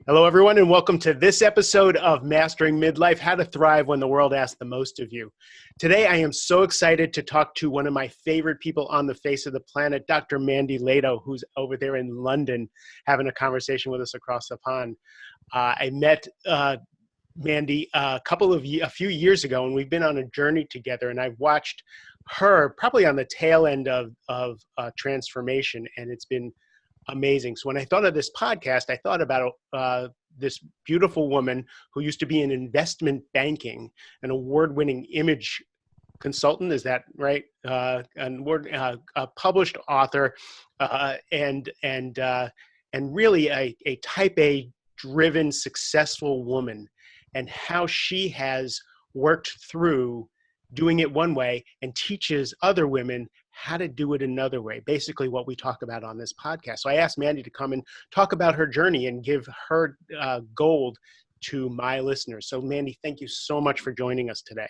Hello, everyone, and welcome to this episode of Mastering Midlife, How to Thrive When the World Asks the Most of You. Today, I am so excited to talk to one of my favorite people on the face of the planet, Dr. Mandy Lehto, who's over there in London having a conversation with us across the pond. I met Mandy a few years ago, and we've been on a journey together, and I've watched her probably on the tail end of transformation, and it's been amazing. So when I thought of this podcast, I thought about this beautiful woman who used to be in investment banking, an award-winning image consultant. Is that right? A published author, and really a type A driven, successful woman, and how she has worked through doing it one way and teaches other women how to do it another way, basically what we talk about on this podcast. So I asked Mandy to come and talk about her journey and give her gold to my listeners. So Mandy, thank you so much for joining us today.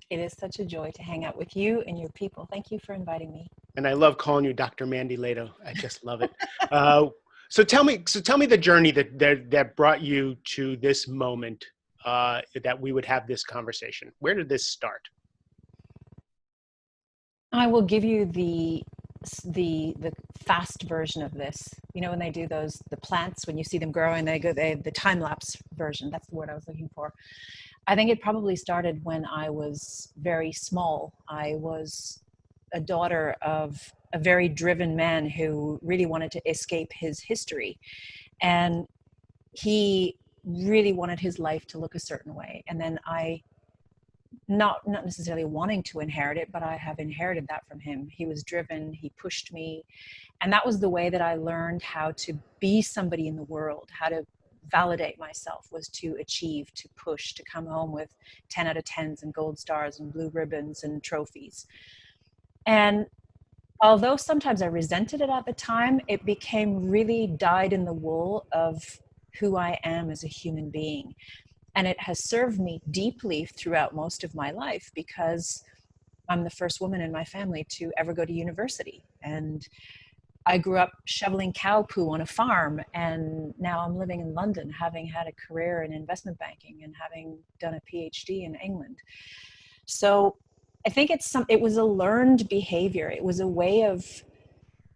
It is such a joy to hang out with you and your people. Thank you for inviting me. And I love calling you Dr. Mandy Lehto. I just love it. So tell me the journey that brought you to this moment that we would have this conversation. Where did this start? I will give you the fast version of this. You know, when they do the plants, when you see them growing, the time lapse version. That's the word I was looking for. I think it probably started when I was very small. I was a daughter of a very driven man who really wanted to escape his history, and he really wanted his life to look a certain way. And then not necessarily wanting to inherit it, but I have inherited that from him. He was driven, he pushed me. And that was the way that I learned how to be somebody in the world, how to validate myself, was to achieve, to push, to come home with 10 out of 10s and gold stars and blue ribbons and trophies. And although sometimes I resented it at the time, it became really dyed in the wool of who I am as a human being. And it has served me deeply throughout most of my life, because I'm the first woman in my family to ever go to university. And I grew up shoveling cow poo on a farm, and now I'm living in London, having had a career in investment banking and having done a PhD in England. So I think it was a learned behavior. It was a way of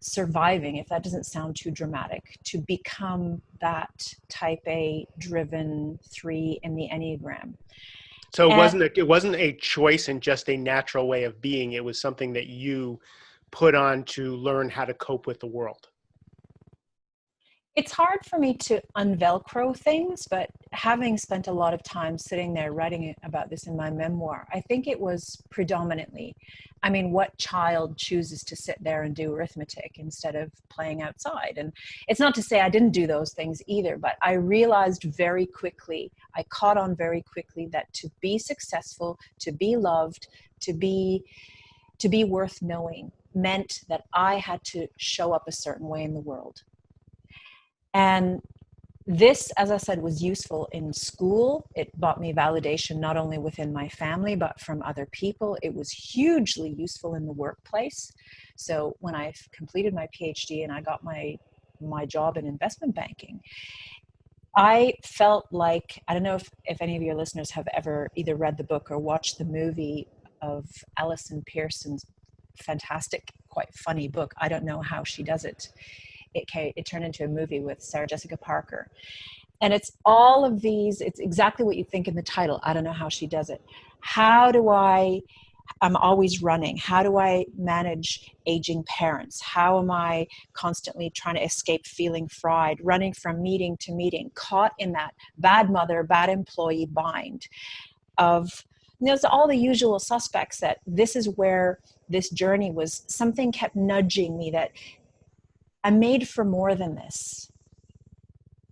surviving, if that doesn't sound too dramatic, to become that type A driven 3 in the Enneagram. So it wasn't a choice and just a natural way of being. It was something that you put on to learn how to cope with the world. It's hard for me to unvelcro things, but having spent a lot of time sitting there writing about this in my memoir, I think it was predominantly, what child chooses to sit there and do arithmetic instead of playing outside? And it's not to say I didn't do those things either, but I realized very quickly, I caught on very quickly, that to be successful, to be loved, to be worth knowing meant that I had to show up a certain way in the world. And this, as I said, was useful in school. It brought me validation not only within my family, but from other people. It was hugely useful in the workplace. So when I completed my PhD and I got my job in investment banking, I felt like, I don't know if any of your listeners have ever either read the book or watched the movie of Alison Pearson's fantastic, quite funny book, I Don't Know How She Does It. It turned into a movie with Sarah Jessica Parker. And it's all of these, it's exactly what you think in the title, I Don't Know How She Does It. I'm always running. How do I manage aging parents? How am I constantly trying to escape feeling fried, running from meeting to meeting, caught in that bad mother, bad employee bind of, there's all the usual suspects. That this is where this journey was, something kept nudging me that I'm made for more than this.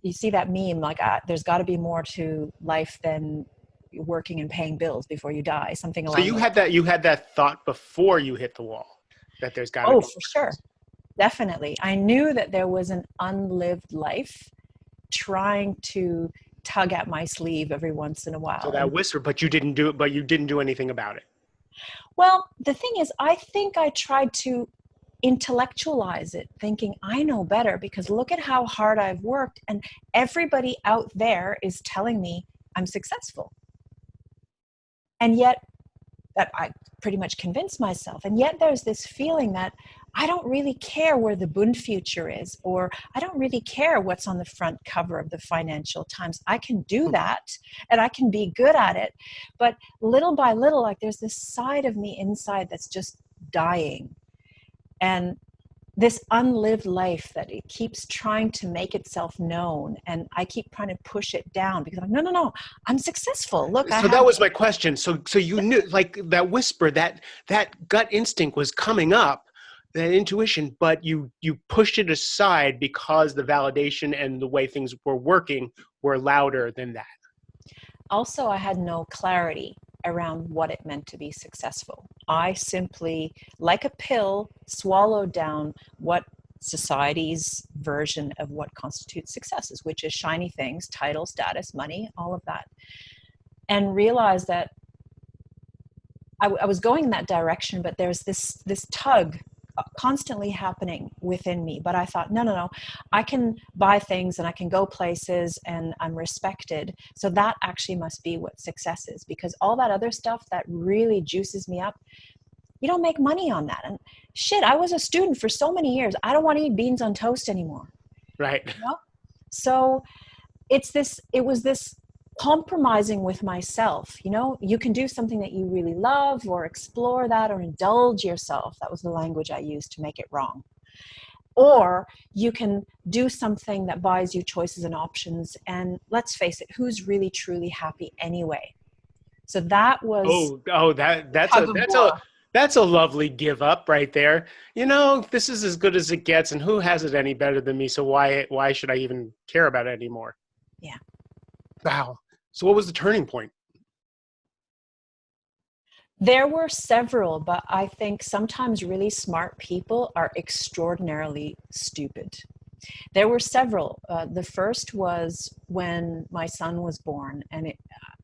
You see that meme, like there's got to be more to life than working and paying bills before you die, something along. So you had that thought before you hit the wall, that there's got to be. Oh, for sure. Definitely. I knew that there was an unlived life trying to tug at my sleeve every once in a while. So that whisper, but you didn't do it, but you didn't do anything about it. Well, the thing is, I think I tried to intellectualize it, thinking I know better because look at how hard I've worked and everybody out there is telling me I'm successful. And yet, that I pretty much convinced myself. And yet there's this feeling that I don't really care where the Bund future is, or I don't really care what's on the front cover of the Financial Times. I can do that and I can be good at it. But little by little, like there's this side of me inside that's just dying. And this unlived life that it keeps trying to make itself known, and I keep trying to push it down because I'm no, I'm successful. Look, I So have. that was my question. So you knew, like, that whisper, that gut instinct was coming up, that intuition, but you pushed it aside because the validation and the way things were working were louder than that. Also, I had no clarity around what it meant to be successful. I simply, like a pill, swallowed down what society's version of what constitutes success is, which is shiny things, title, status, money, all of that. And realized that I was going in that direction, but there's this tug constantly happening within me. But I thought, no, I can buy things and I can go places and I'm respected. So that actually must be what success is, because all that other stuff that really juices me up, you don't make money on that. And shit, I was a student for so many years. I don't want to eat beans on toast anymore. Right. You know? So it was this compromising with myself. You can do something that you really love or explore that or indulge yourself. That was the language I used to make it wrong. Or you can do something that buys you choices and options. And let's face it, who's really truly happy anyway? So that was That's tug of war. that's a lovely give up right there. This is as good as it gets, and who has it any better than me? So why should I even care about it anymore? Yeah. Wow. So what was the turning point? There were several, but I think sometimes really smart people are extraordinarily stupid. There were several. The first was when my son was born, and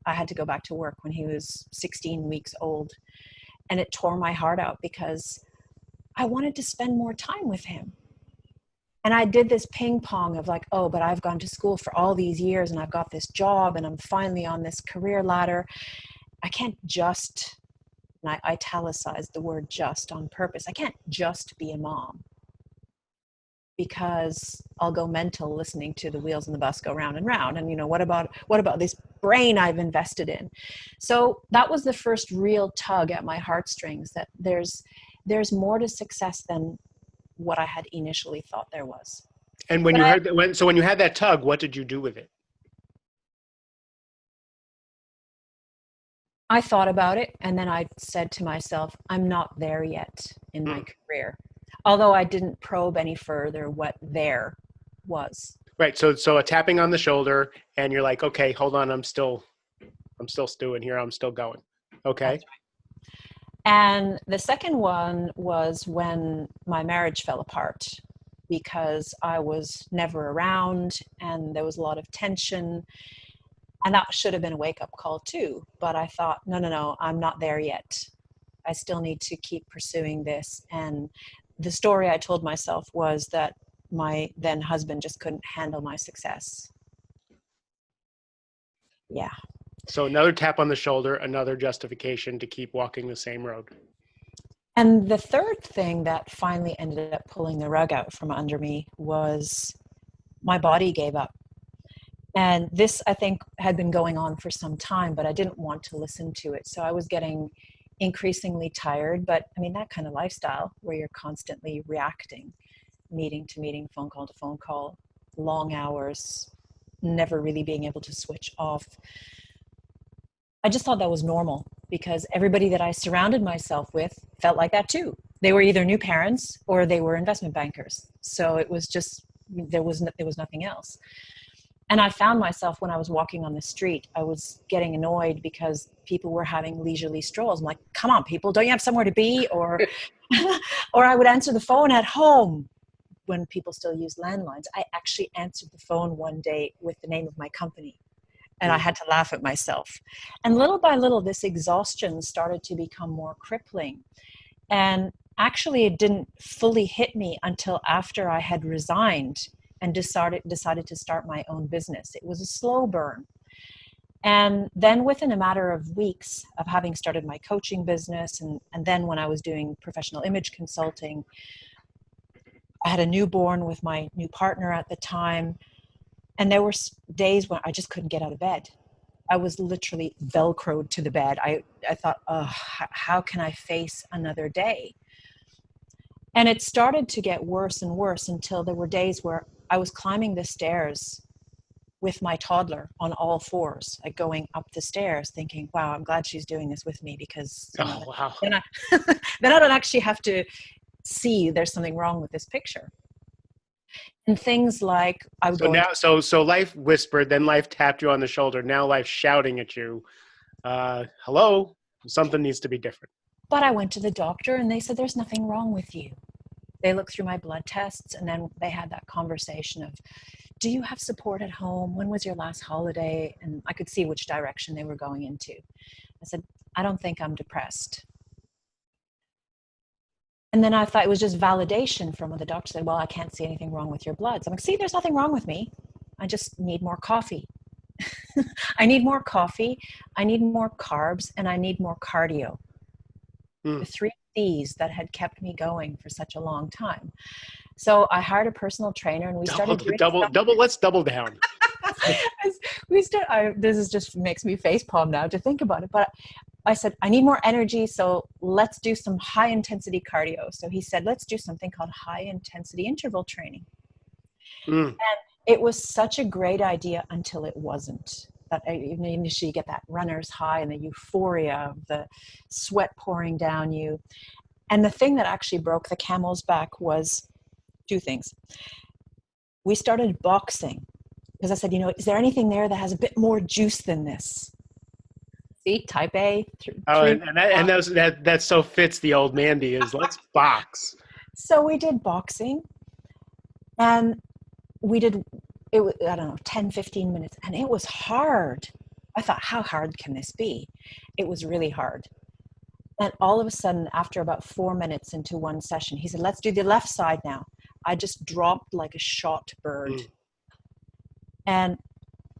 I had to go back to work when he was 16 weeks old. And it tore my heart out because I wanted to spend more time with him. And I did this ping pong of like, oh, but I've gone to school for all these years and I've got this job and I'm finally on this career ladder. I can't just, and I italicized the word just on purpose, I can't just be a mom, because I'll go mental listening to the wheels on the bus go round and round. And what about this brain I've invested in? So that was the first real tug at my heartstrings, that there's more to success than what I had initially thought there was. And when But you heard that, when you had that tug, what did you do with it? I thought about it, and then I said to myself, I'm not there yet in my career. Although I didn't probe any further what there was. Right. So a tapping on the shoulder, and you're like, okay, hold on, I'm still stewing here. I'm still going. Okay. That's right. And the second one was when my marriage fell apart, because I was never around and there was a lot of tension. And that should have been a wake-up call too. But I thought, no, I'm not there yet. I still need to keep pursuing this. And the story I told myself was that my then husband just couldn't handle my success. Yeah. So another tap on the shoulder, another justification to keep walking the same road. And the third thing that finally ended up pulling the rug out from under me was my body gave up. And this, I think, had been going on for some time, but I didn't want to listen to it. So I was getting increasingly tired. But I mean, that kind of lifestyle where you're constantly reacting, meeting to meeting, phone call to phone call, long hours, never really being able to switch off. I just thought that was normal because everybody that I surrounded myself with felt like that too. They were either new parents or they were investment bankers. So it was just, there was nothing else. And I found myself when I was walking on the street, I was getting annoyed because people were having leisurely strolls. I'm like, come on, people, don't you have somewhere to be? Or, or I would answer the phone at home when people still use landlines. I actually answered the phone one day with the name of my company. And I had to laugh at myself. And little by little, this exhaustion started to become more crippling. And actually, it didn't fully hit me until after I had resigned and decided to start my own business. It was a slow burn. And then within a matter of weeks of having started my coaching business, and then when I was doing professional image consulting, I had a newborn with my new partner at the time. And there were days when I just couldn't get out of bed. I was literally Velcroed to the bed. I thought, oh, how can I face another day? And it started to get worse and worse until there were days where I was climbing the stairs with my toddler on all fours, like going up the stairs, thinking, wow, I'm glad she's doing this with me, because Oh, wow. then I, then I don't actually have to see there's something wrong with this picture. And things like I would So go now, into, so life whispered, then life tapped you on the shoulder. Now life shouting at you, hello, something needs to be different. but I went to the doctor and they said, there's nothing wrong with you. They looked through my blood tests, and then they had that conversation of, do you have support at home? When was your last holiday? And I could see which direction they were going into. I said, I don't think I'm depressed. And then I thought it was just validation from what the doctor said, well, I can't see anything wrong with your bloods. I'm like, see, there's nothing wrong with me. I just need more coffee. I need more coffee. I need more carbs, and I need more cardio. The 3 C's that had kept me going for such a long time. So I hired a personal trainer, and we started doing Double. Let's double down. This is just makes me facepalm now to think about it. But I said, I need more energy, so let's do some high intensity cardio. So he said, let's do something called high intensity interval training. And it was such a great idea until it wasn't. That initially you get that runner's high and the euphoria of the sweat pouring down you. And the thing that actually broke the camel's back was 2 things. We started boxing because I said, is there anything there that has a bit more juice than this? See, type A. Oh, that so fits the old Mandy is let's box. So we did boxing, and we did, it was, I don't know, 10, 15 minutes, and it was hard. I thought, how hard can this be? It was really hard. And all of a sudden, after about 4 minutes into one session, he said, let's do the left side now. I just dropped like a shot bird. And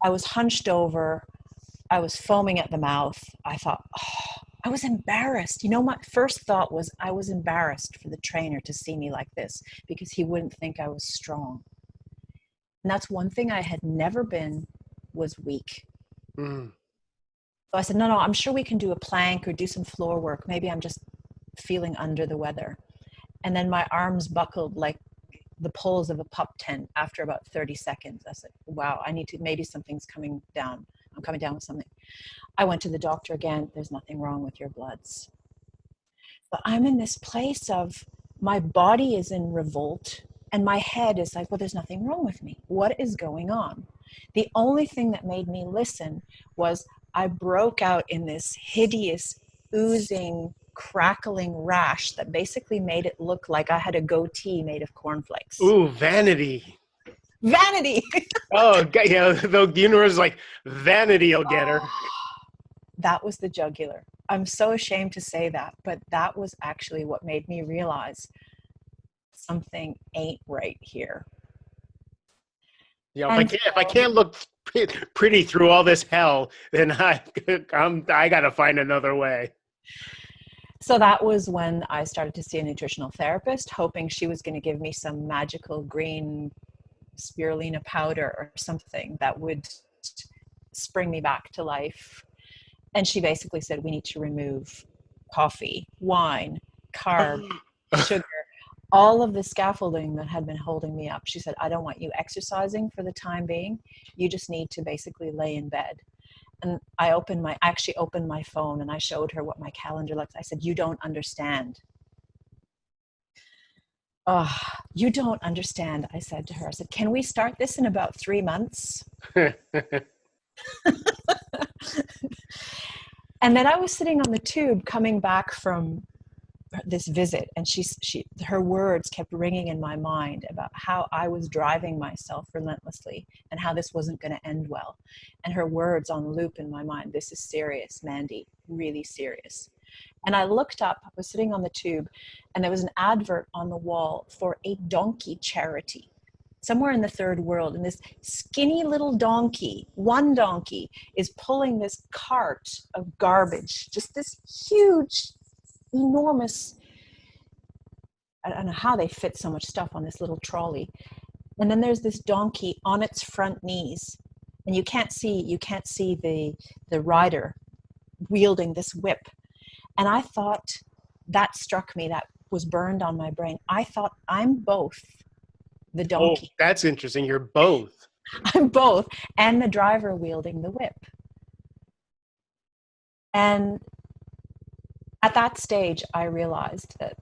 I was hunched over. I was foaming at the mouth. I thought, oh, I was embarrassed. My first thought was I was embarrassed for the trainer to see me like this, because he wouldn't think I was strong. And that's one thing I had never been, was weak. So I said, no, I'm sure we can do a plank or do some floor work. Maybe I'm just feeling under the weather. And then my arms buckled like the poles of a pup tent after about 30 seconds. I said, wow, maybe something's coming down. I'm coming down with something. I went to the doctor again. There's nothing wrong with your bloods. But I'm in this place of my body is in revolt and my head is like, well, there's nothing wrong with me. What is going on? The only thing that made me listen was I broke out in this hideous, oozing, crackling rash that basically made it look like I had a goatee made of cornflakes. Ooh, vanity. Vanity. Oh, yeah, the universe is like, vanity will get her. That was the jugular. I'm so ashamed to say that, but that was actually what made me realize something ain't right here. If I can't look pretty through all this hell, then I got to find another way. So that was when I started to see a nutritional therapist, hoping she was going to give me some magical green spirulina powder or something that would spring me back to life. And she basically said, we need to remove coffee, wine, carb, sugar, all of the scaffolding that had been holding me up. She said, I don't want you exercising for the time being. You just need to basically lay in bed. And I actually opened my phone and I showed her what my calendar looked like. I said, you don't understand. Oh, you don't understand, I said to her. I said, can we start this in about 3 months? And then I was sitting on the tube coming back from this visit, and her words kept ringing in my mind about how I was driving myself relentlessly and how this wasn't going to end well. And her words on loop in my mind, this is serious, Mandy, really serious. And I looked up, I was sitting on the tube, and there was an advert on the wall for a donkey charity somewhere in the third world. And this skinny little donkey, one donkey, is pulling this cart of garbage, just this huge, enormous, I don't know how they fit so much stuff on this little trolley. And then there's this donkey on its front knees, and you can't see the rider wielding this whip. And I thought, that struck me, that was burned on my brain. I thought, I'm both the Oh, donkey. that's interesting. You're both. I'm both, and the driver wielding the whip. And at that stage, I realized that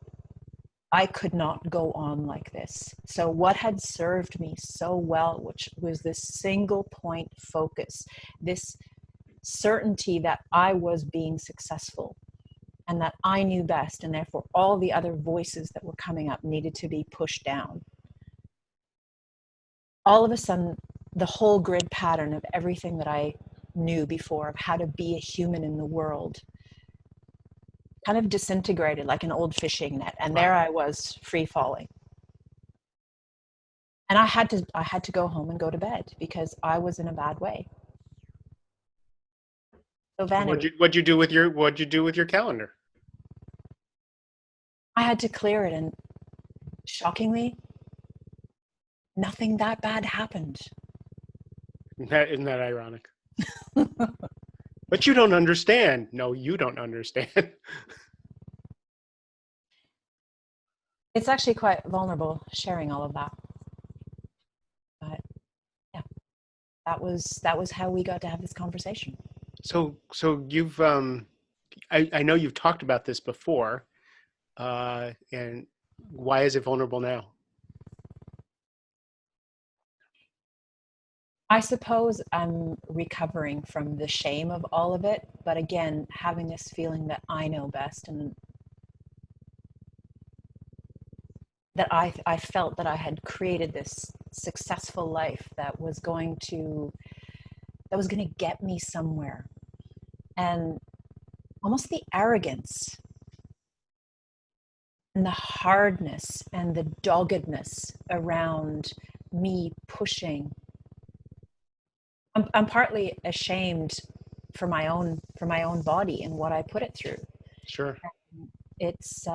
I could not go on like this. So what had served me so well, which was this single point focus, this certainty that I was being successful and that I knew best, and therefore all the other voices that were coming up needed to be pushed down. All of a sudden, the whole grid pattern of everything that I knew before of how to be a human in the world kind of disintegrated like an old fishing net. And there I was, free falling. And I had to go home and go to bed because I was in a bad way. So vanity. What'd you do with your calendar? I had to clear it, and shockingly, nothing that bad happened. Isn't that ironic? But you don't understand. No, you don't understand. It's actually quite vulnerable sharing all of that. But yeah, that was how we got to have this conversation. So you've I know you've talked about this before, and why is it vulnerable now? I suppose I'm recovering from the shame of all of it, but again, having this feeling that I know best, and that I felt that I had created this successful life that was going to get me somewhere. And almost the arrogance and the hardness and the doggedness around me pushing. I'm partly ashamed for my own body and what I put it through. Sure. It's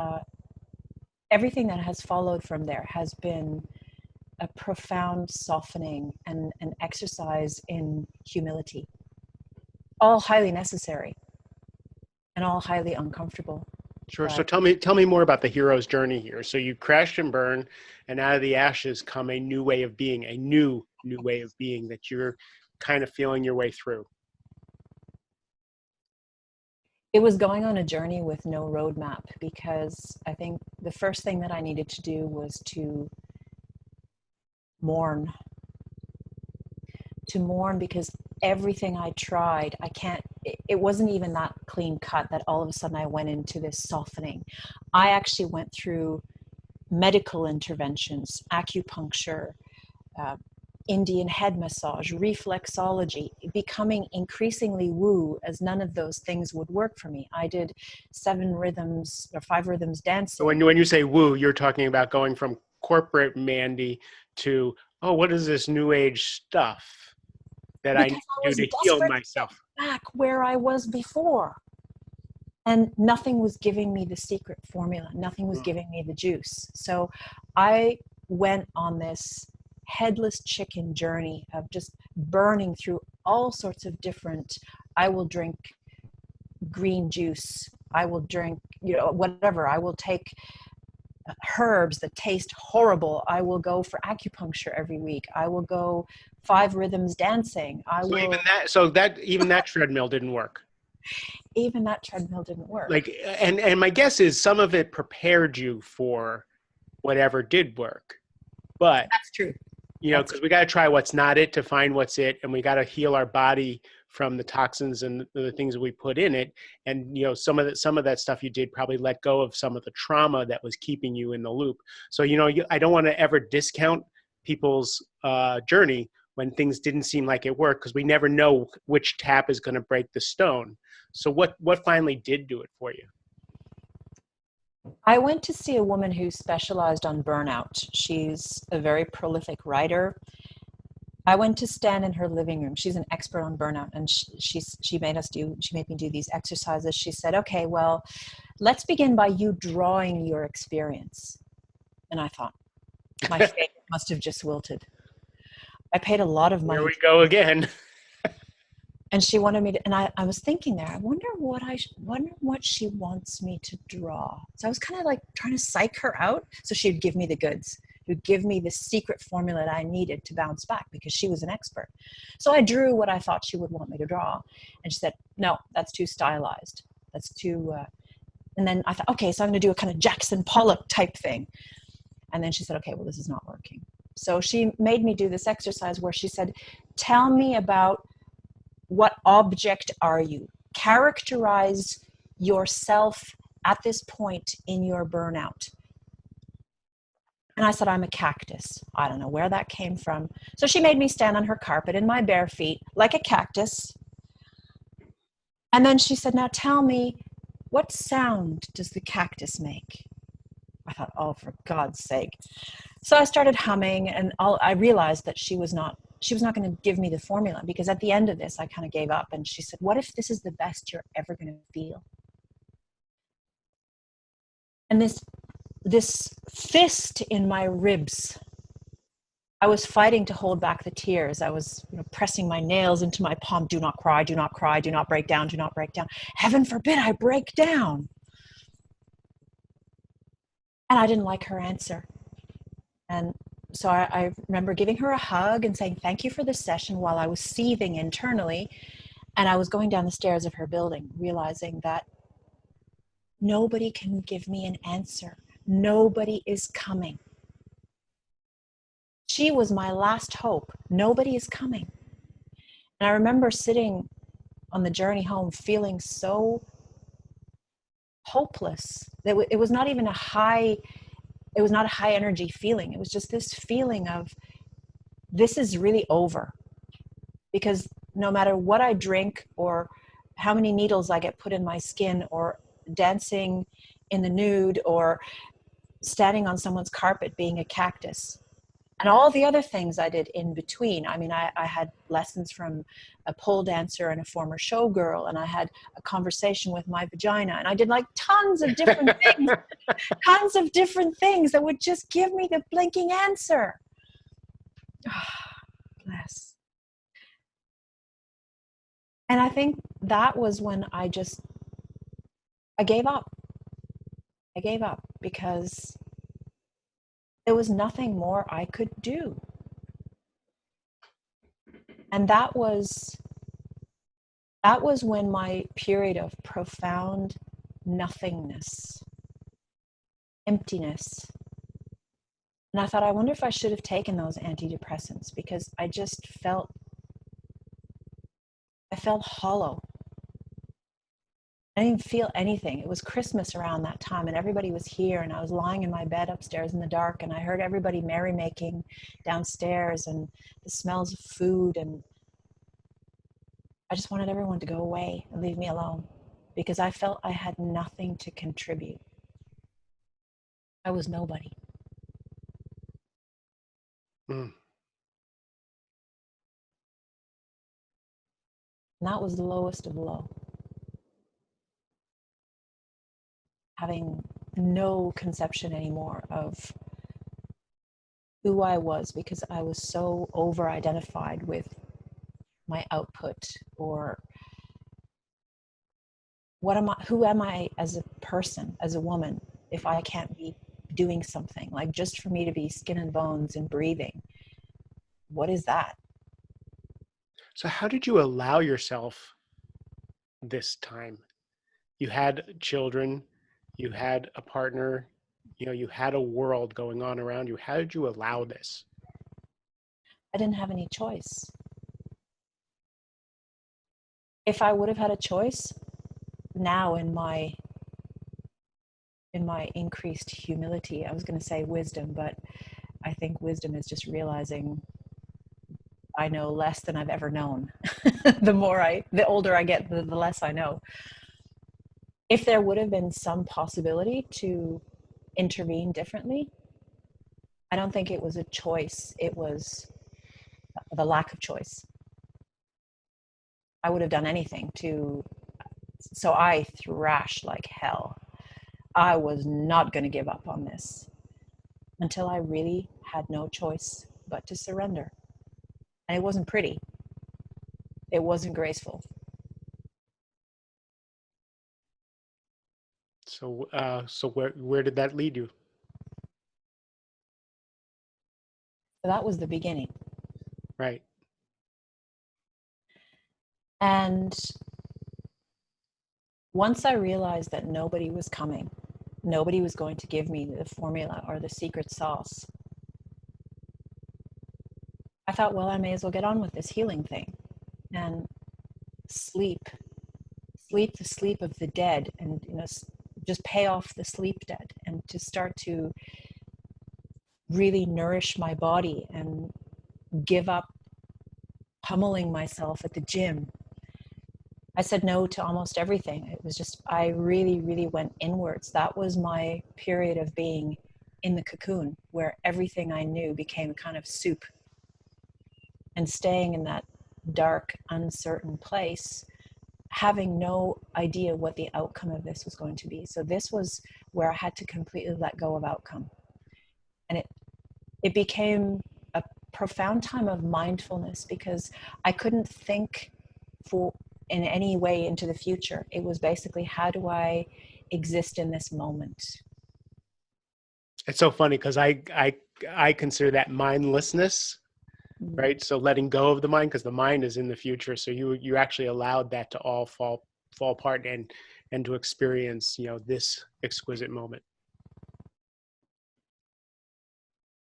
everything that has followed from there has been a profound softening and an exercise in humility, all highly necessary and all highly uncomfortable. Sure. But So tell me more about the hero's journey here. So you crashed and burned, and out of the ashes come a new way of being, a new way of being that you're kind of feeling your way through. it was going on a journey with no roadmap, because I think the first thing that I needed to do was to mourn. Because everything I tried, it wasn't even that clean cut that all of a sudden I went into this softening. I actually went through medical interventions, acupuncture, Indian head massage, reflexology, becoming increasingly woo, as none of those things would work for me. I did 5 rhythms dancing. So when you say woo, you're talking about going from corporate Mandy to, oh, what is this new age stuff that I need to do to heal myself? To get back where I was before. And nothing was giving me the secret formula. Nothing was giving me the juice. So I went on this headless chicken journey of just burning through all sorts of different, I will drink green juice, I will drink, whatever, I will take herbs that taste horrible, I will go for acupuncture every week, I will go 5 rhythms dancing. Even that treadmill didn't work. Even that treadmill didn't work. Like, and my guess is some of it prepared you for whatever did work. But that's true. Because we got to try what's not it to find what's it, and we got to heal our body from the toxins and the things that we put in it. And some of that stuff you did probably let go of some of the trauma that was keeping you in the loop. So I don't want to ever discount people's journey when things didn't seem like it worked, because we never know which tap is going to break the stone. So what finally did do it for you? I went to see a woman who specialized on burnout. She's a very prolific writer. I went to stand in her living room. She's an expert on burnout, and she made me do these exercises. She said, "Okay, well, let's begin by you drawing your experience." And I thought, my faith must have just wilted. I paid a lot of Here money we go again. and she wanted me to, and I was thinking there, I wonder wonder what she wants me to draw. So I was kind of like trying to psych her out so she'd give me the goods, who'd give me the secret formula that I needed to bounce back because she was an expert. So I drew what I thought she would want me to draw, and she said, "No, that's too stylized. That's too." And then I thought, okay, so I'm going to do a kind of Jackson Pollock type thing. And then she said, "Okay, well, this is not working." So she made me do this exercise where she said, "Tell me about what object are you? Characterize yourself at this point in your burnout." And I said, "I'm a cactus." I don't know where that came from. So she made me stand on her carpet in my bare feet like a cactus. And then she said, "Now tell me, what sound does the cactus make?" I thought, oh, for God's sake. So I started humming, and I realized that she was not going to give me the formula, because at the end of this, I kind of gave up. And she said, "What if this is the best you're ever going to feel?" And this fist in my ribs, I was fighting to hold back the tears. I was, pressing my nails into my palm. Do not cry, do not cry, do not break down, do not break down. Heaven forbid I break down. And I didn't like her answer. And so I remember giving her a hug and saying, "Thank you for this session," while I was seething internally. And I was going down the stairs of her building, realizing that nobody can give me an answer. Nobody is coming. She was my last hope. Nobody is coming. And I remember sitting on the journey home feeling so hopeless that it was not even it was not a high energy feeling. It was just this feeling of, this is really over. Because no matter what I drink, or how many needles I get put in my skin, or dancing in the nude, or standing on someone's carpet being a cactus, and all the other things I did in between. I mean, I had lessons from a pole dancer and a former showgirl, and I had a conversation with my vagina, and I did like tons of different things, tons of different things that would just give me the blinking answer. Bless. And I think that was when I gave up. I gave up because there was nothing more I could do. And that was when my period of profound nothingness, emptiness. And I thought, I wonder if I should have taken those antidepressants, because I felt hollow. I didn't even feel anything. It was Christmas around that time, and everybody was here, and I was lying in my bed upstairs in the dark, and I heard everybody merrymaking downstairs, and the smells of food, and I just wanted everyone to go away and leave me alone, because I felt I had nothing to contribute. I was nobody. Mm. And that was the lowest of low. Having no conception anymore of who I was, because I was so over-identified with my output, or who am I as a person, as a woman, if I can't be doing something? Like, just for me to be skin and bones and breathing, what is that? So how did you allow yourself this time? You had children, you had a partner, you had a world going on around you. How did you allow this? I didn't have any choice. If I would have had a choice, now in my increased humility, I was going to say wisdom, but I think wisdom is just realizing I know less than I've ever known. The older I get, the less I know. If there would have been some possibility to intervene differently, I don't think it was a choice. It was the lack of choice. I would have done anything to, so I thrashed like hell. I was not going to give up on this until I really had no choice but to surrender. And it wasn't pretty. It wasn't graceful. So where did that lead you? But that was the beginning. Right. And once I realized that nobody was coming, nobody was going to give me the formula or the secret sauce, I thought, well, I may as well get on with this healing thing and sleep, sleep the sleep of the dead, and just pay off the sleep debt, and to start to really nourish my body and give up pummeling myself at the gym. I said no to almost everything. It was just, I really, really went inwards. That was my period of being in the cocoon, where everything I knew became kind of soup. And staying in that dark, uncertain place, having no idea what the outcome of this was going to be. So this was where I had to completely let go of outcome. And it became a profound time of mindfulness, because I couldn't think for in any way into the future. It was basically, how do I exist in this moment? It's so funny because I consider that mindlessness, Mm. right? So letting go of the mind, because the mind is in the future. So you actually allowed that to all fall apart and to experience, this exquisite moment.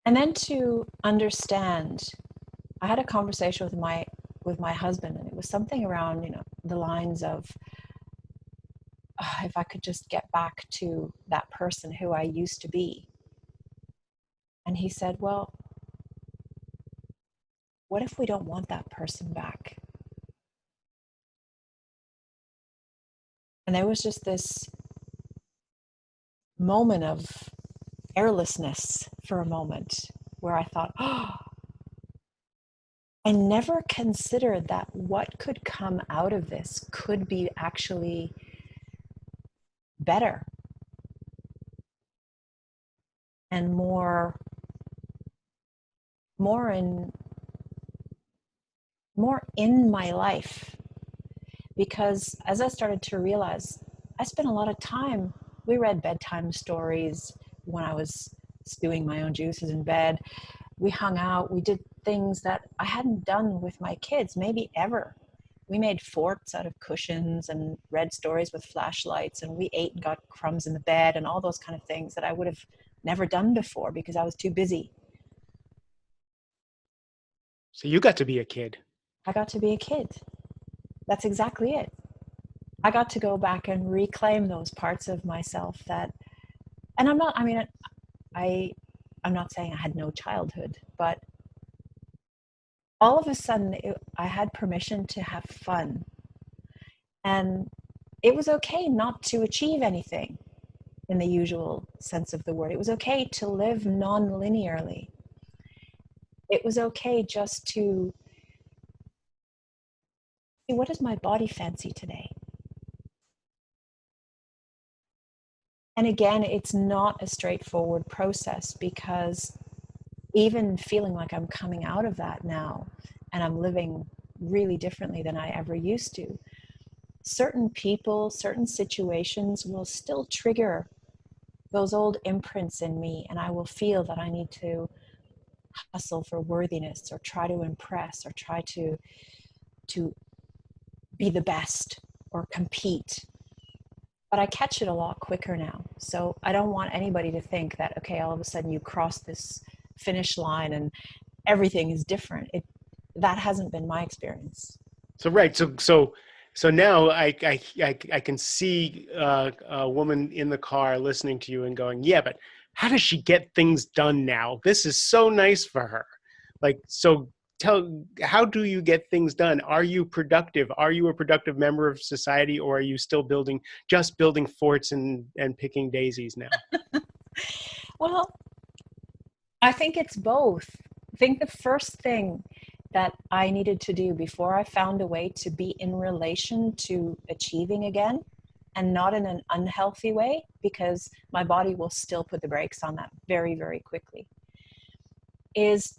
And then to understand, I had a conversation with my husband, and it was something around, the lines of, if I could just get back to that person who I used to be. And he said, well, what if we don't want that person back? And there was just this moment of airlessness for a moment, where I thought, oh, I never considered that what could come out of this could be actually better and more in more in my life. Because as I started to realize, I spent a lot of time, we read bedtime stories when I was stewing my own juices in bed. We hung out, we did things that I hadn't done with my kids, maybe ever. We made forts out of cushions and read stories with flashlights, and we ate and got crumbs in the bed and all those kind of things that I would have never done before because I was too busy. So you got to be a kid. I got to be a kid. That's exactly it. I got to go back and reclaim those parts of myself that, and I'm not saying I had no childhood, but all of a sudden I had permission to have fun. And it was okay not to achieve anything in the usual sense of the word. It was okay to live non-linearly. It was okay just to see, what does my body fancy today? And again, it's not a straightforward process, because even feeling like I'm coming out of that now and I'm living really differently than I ever used to, certain people, certain situations will still trigger those old imprints in me, and I will feel that I need to hustle for worthiness, or try to impress, or try to be the best, or compete. But I catch it a lot quicker now. So I don't want anybody to think that, okay, all of a sudden you cross this finish line and everything is different. That hasn't been my experience. So right. So now I can see a woman in the car listening to you and going, yeah, but how does she get things done now? This is so nice for her. Like, so how do you get things done? Are you productive? Are you a productive member of society, or are you still just building forts and picking daisies now? Well, I think it's both. I think the first thing that I needed to do before I found a way to be in relation to achieving again, and not in an unhealthy way, because my body will still put the brakes on that very, very quickly, is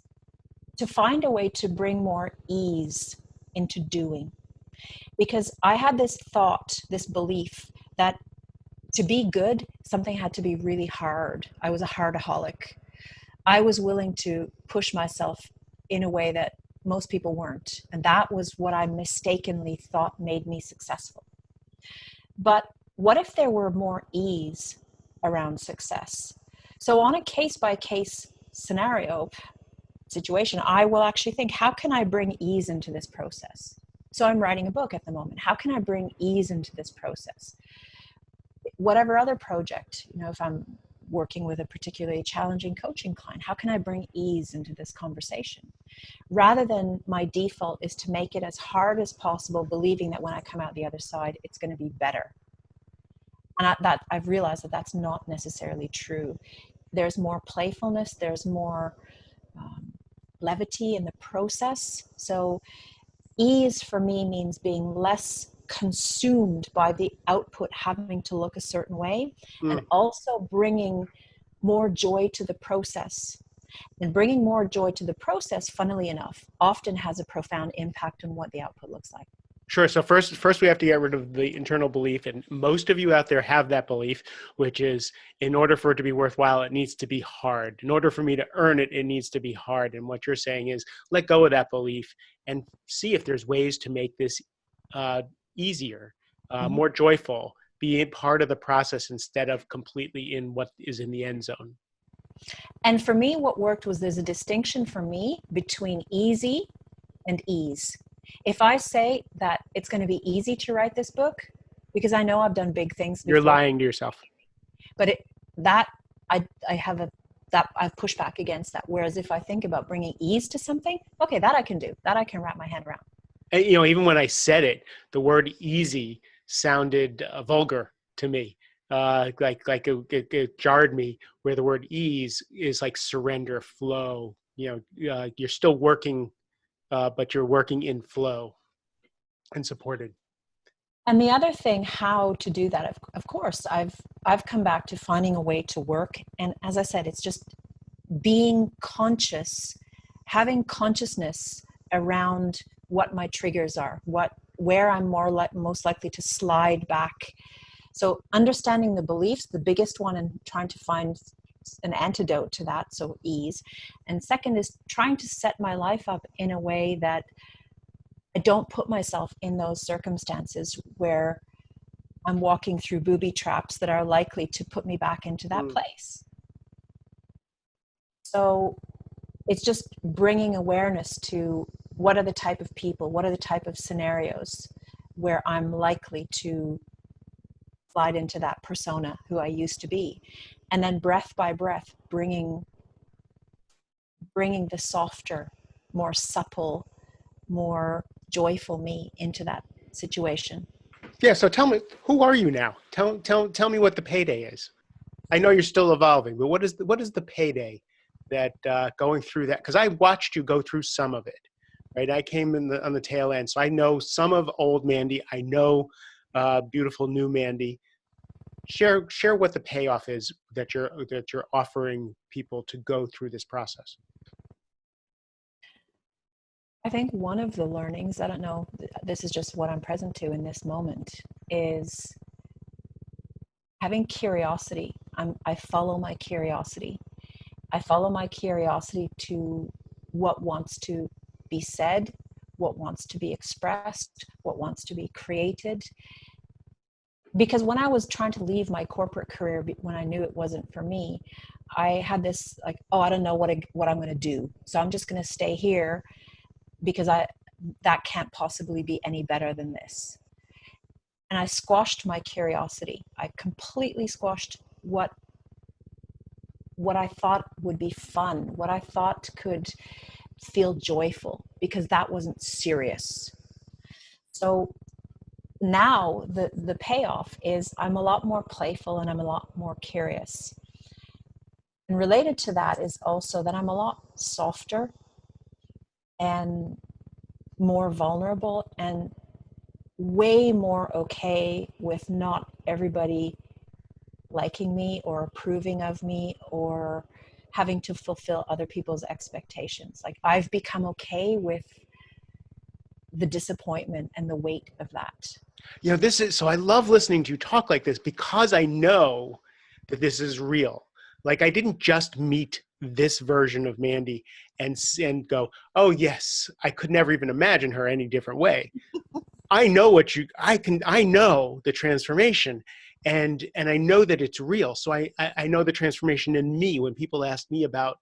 to find a way to bring more ease into doing. Because I had this thought, this belief that to be good, something had to be really hard. I was a hardaholic. I was willing to push myself in a way that most people weren't. And that was what I mistakenly thought made me successful. But what if there were more ease around success? So, on a case by case scenario situation, I will actually think, how can I bring ease into this process? So, I'm writing a book at the moment. How can I bring ease into this process? Whatever other project, if I'm working with a particularly challenging coaching client, how can I bring ease into this conversation? Rather than my default is to make it as hard as possible, believing that when I come out the other side, it's going to be better. And I've realized that that's not necessarily true. There's more playfulness, there's more levity in the process. So ease for me means being less consumed by the output having to look a certain way, and also bringing more joy to the process. And bringing more joy to the process, funnily enough, often has a profound impact on what the output looks like. Sure. So first we have to get rid of the internal belief, and most of you out there have that belief, which is, in order for it to be worthwhile, it needs to be hard. In order for me to earn it, it needs to be hard. And what you're saying is, let go of that belief and see if there's ways to make this easier, more joyful, be a part of the process instead of completely in what is in the end zone. And for me, what worked was, there's a distinction for me between easy and ease. If I say that it's going to be easy to write this book, because I know I've done big things before. You're lying to yourself. But I've pushed back against that. Whereas if I think about bringing ease to something, okay, that I can do, that I can wrap my head around. And, even when I said it, the word easy sounded vulgar to me. It jarred me, where the word ease is like surrender, flow. You're still working, but you're working in flow and supported. And the other thing, how to do that, of course, I've come back to finding a way to work. And as I said, it's just being conscious, having consciousness around what my triggers are, where I'm most likely to slide back. So understanding the beliefs, the biggest one, and trying to find an antidote to that, so ease. And second is trying to set my life up in a way that I don't put myself in those circumstances where I'm walking through booby traps that are likely to put me back into that place. So it's just bringing awareness to, what are the type of people, what are the type of scenarios where I'm likely to slide into that persona who I used to be. And then breath by breath, bringing the softer, more supple, more joyful me into that situation. Yeah. So tell me, who are you now? Tell me what the payday is. I know you're still evolving, but what is the payday that going through that? Because I watched you go through some of it, right? I came on the tail end, so I know some of old Mandy. I know beautiful new Mandy. Share what the payoff is that you're offering people to go through this process. I think one of the learnings, I don't know, this is just what I'm present to in this moment, is having curiosity. I follow my curiosity. I follow my curiosity to what wants to be said, what wants to be expressed, what wants to be created. Because when I was trying to leave my corporate career, when I knew it wasn't for me, I had this like, oh, I don't know what I'm going to do. So I'm just going to stay here because that can't possibly be any better than this. And I squashed my curiosity. I completely squashed what I thought would be fun, what I thought could feel joyful because that wasn't serious. So now the payoff is I'm a lot more playful and I'm a lot more curious. And related to that is also that I'm a lot softer and more vulnerable and way more okay with not everybody liking me or approving of me or having to fulfill other people's expectations. Like I've become okay with the disappointment and the weight of that. You know, this is so I love listening to you talk like this because I know that this is real. Like I didn't just meet this version of Mandy and go, oh yes, I could never even imagine her any different way. I know I know the transformation and I know that it's real. So I know the transformation in me when people ask me about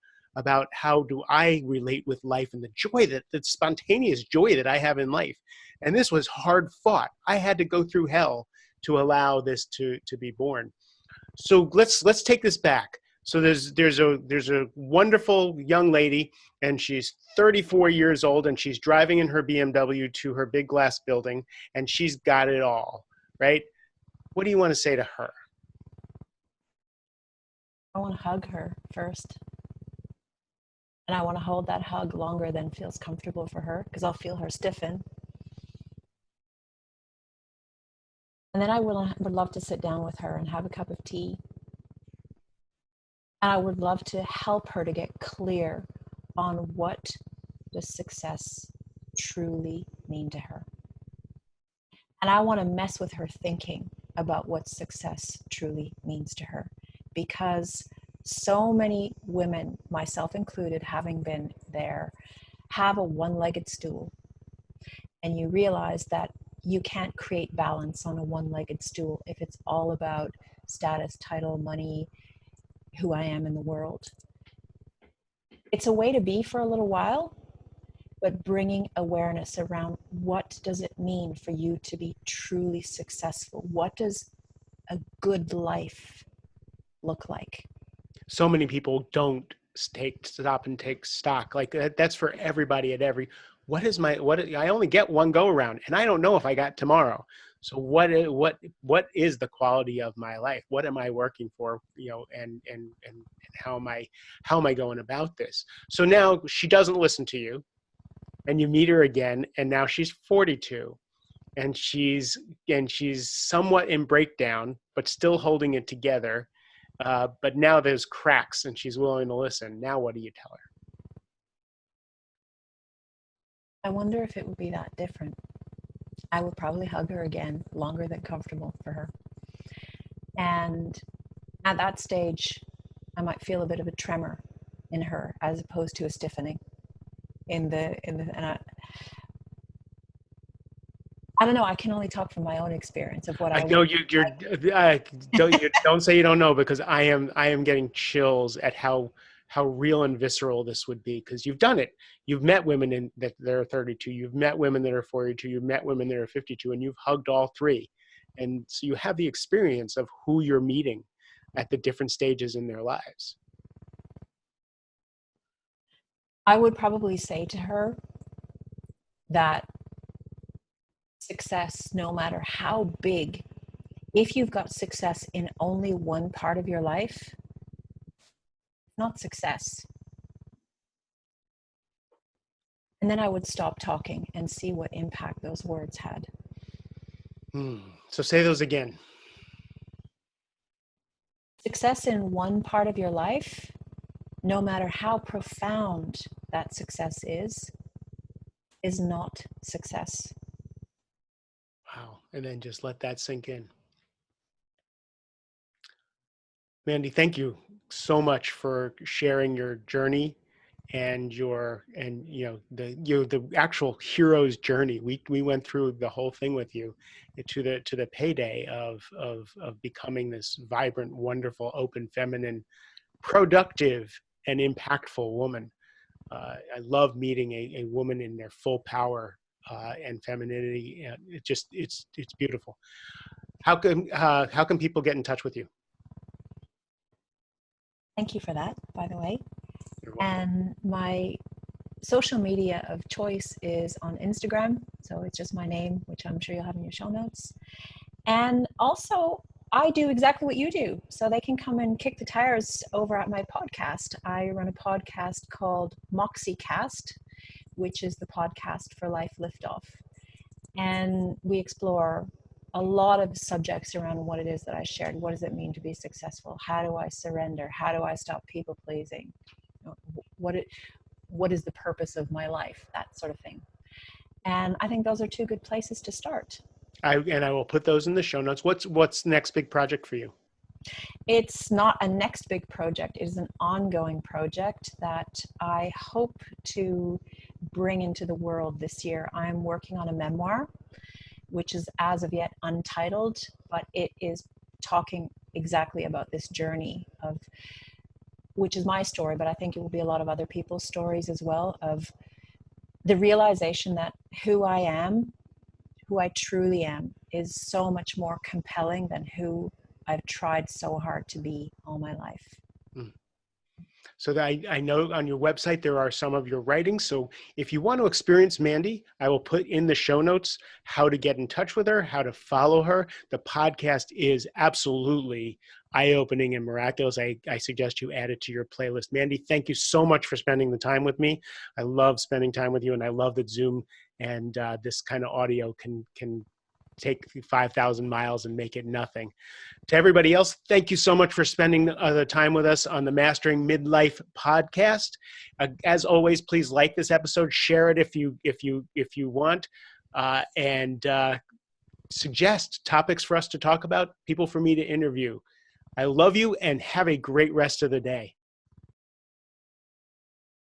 how do I relate with life and the joy that spontaneous joy that I have in life. And this was hard fought. I had to go through hell to allow this to be born. So let's take this back. So there's a wonderful young lady, and she's 34 years old, and she's driving in her BMW to her big glass building, and she's got it all, right? What do you want to say to her? I want to hug her first. And I want to hold that hug longer than feels comfortable for her because I'll feel her stiffen. And then I would love to sit down with her and have a cup of tea. And I would love to help her to get clear on what does success truly mean to her. And I want to mess with her thinking about what success truly means to her. Because so many women, myself included, having been there, have a one-legged stool. And you realize that you can't create balance on a one-legged stool if it's all about status, title, money, who I am in the world. It's a way to be for a little while, but bringing awareness around what does it mean for you to be truly successful? What does a good life look like? So many people don't stop and take stock. Like that's for everybody at every. What is my what? I only get one go around, and I don't know if I got tomorrow. So what is the quality of my life? What am I working for? You know, and how am I going about this? So now she doesn't listen to you, and you meet her again, and now she's 42, and she's somewhat in breakdown, but still holding it together. But now there's cracks, and she's willing to listen. Now, what do you tell her? I wonder if it would be that different. I would probably hug her again, longer than comfortable for her. And at that stage, I might feel a bit of a tremor in her as opposed to a stiffening and I don't know. I can only talk from my own experience of what I I would know don't say you don't know, because I am getting chills at how real and visceral this would be, because you've done it. You've met women that are 32. You've met women that are 42. You've met women that are 52, and you've hugged all three, and so you have the experience of who you're meeting at the different stages in their lives. I would probably say to her that success, no matter how big, if you've got success in only one part of your life, not success. And then I would stop talking and see what impact those words had. So say those again. Success in one part of your life, no matter how profound that success is not success. Wow. And then just let that sink in. Mandy, thank you so much for sharing your journey and the actual hero's journey. We went through the whole thing with you to the payday of becoming this vibrant, wonderful, open, feminine, productive, and impactful woman. I love meeting a woman in their full power and femininity. And it's beautiful. How can people get in touch with you? Thank you for that, by the way. You're welcome. And my social media of choice is on Instagram. So it's just my name, which I'm sure you'll have in your show notes. And also, I do exactly what you do. So they can come and kick the tires over at my podcast. I run a podcast called MoxieCast, which is the podcast for Life Liftoff. And we explore a lot of subjects around what it is that I shared. What does it mean to be successful? How do I surrender? How do I stop people pleasing? What is the purpose of my life? That sort of thing. And I think those are two good places to start. I will put those in the show notes. What's next big project for you? It's not a next big project. It is an ongoing project that I hope to bring into the world this year. I'm working on a memoir, which is as of yet untitled, but it is talking exactly about this journey of, which is my story, but I think it will be a lot of other people's stories as well, of the realization that who I am, who I truly am, is so much more compelling than who I've tried so hard to be all my life. So that I know on your website there are some of your writings. So if you want to experience Mandy, I will put in the show notes how to get in touch with her, how to follow her. The podcast is absolutely eye-opening and miraculous. I suggest you add it to your playlist. Mandy, thank you so much for spending the time with me. I love spending time with you, and I love that Zoom and this kind of audio can take 5,000 miles and make it nothing. To everybody else, thank you so much for spending the time with us on the Mastering Midlife podcast. As always, please like this episode, share it if you want, and suggest topics for us to talk about, people for me to interview. I love you, and have a great rest of the day.